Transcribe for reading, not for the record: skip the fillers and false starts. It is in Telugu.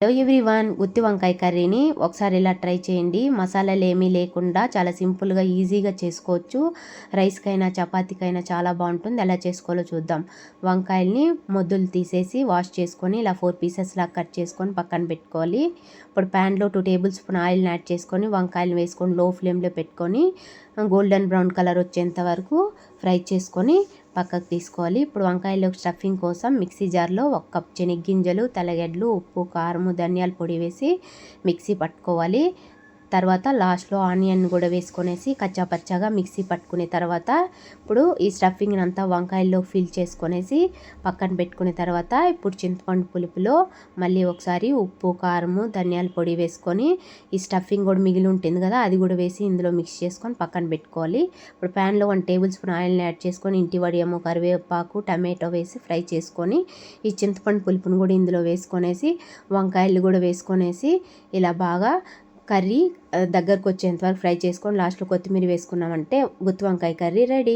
హలో ఎవ్రీవన్, గుత్తి వంకాయ కర్రీని ఒకసారి ఇలా ట్రై చేయండి. మసాలాలు ఏమీ లేకుండా చాలా సింపుల్గా ఈజీగా చేసుకోవచ్చు. రైస్కైనా చపాతీకైనా చాలా బాగుంటుంది. ఎలా చేసుకోవాలో చూద్దాం. వంకాయల్ని మొద్దులు తీసేసి వాష్ చేసుకొని ఇలా 4 పీసెస్లా కట్ చేసుకొని పక్కన పెట్టుకోవాలి. ఇప్పుడు ప్యాన్లో 2 టేబుల్ స్పూన్ ఆయిల్ని యాడ్ చేసుకొని వంకాయలు వేసుకొని లో ఫ్లేమ్లో పెట్టుకొని గోల్డెన్ బ్రౌన్ కలర్ వచ్చేంత వరకు ఫ్రై చేసుకొని పక్కకు తీసుకోవాలి. ఇప్పుడు వంకాయలో స్టఫింగ్ కోసం మిక్సీ జార్లో 1 కప్ శనగగింజలు, తెల్లగడ్డలు, ఉప్పు, కారము, ధనియాల పొడి వేసి మిక్సీ పట్టుకోవాలి. తర్వాత లాస్ట్లో ఆనియన్ కూడా వేసుకొనేసి కచ్చాపచ్చాగా మిక్సీ పట్టుకునే తర్వాత ఇప్పుడు ఈ స్టఫింగ్ అంతా వంకాయల్లో ఫిల్ చేసుకొనేసి పక్కన పెట్టుకునే తర్వాత ఇప్పుడు చింతపండు పులుపులో మళ్ళీ ఒకసారి ఉప్పు, కారము, ధనియాల పొడి వేసుకొని ఈ స్టఫింగ్ కూడా మిగిలి ఉంటుంది కదా, అది కూడా వేసి ఇందులో మిక్స్ చేసుకొని పక్కన పెట్టుకోవాలి. ఇప్పుడు ప్యాన్లో 1 టేబుల్ స్పూన్ ఆయిల్ని యాడ్ చేసుకొని ఇంటి వడియము, కరివేపాకు, టమాటో వేసి ఫ్రై చేసుకొని ఈ చింతపండు పులుపును కూడా ఇందులో వేసుకొనేసి వంకాయలు కూడా వేసుకొనేసి ఇలా బాగా కర్రీ దగ్గరకు వచ్చేంత వరకు ఫ్రై చేసుకొని లాస్ట్లో కొత్తిమీర వేసుకున్నామంటే గుత్తి వంకాయ కర్రీ రెడీ.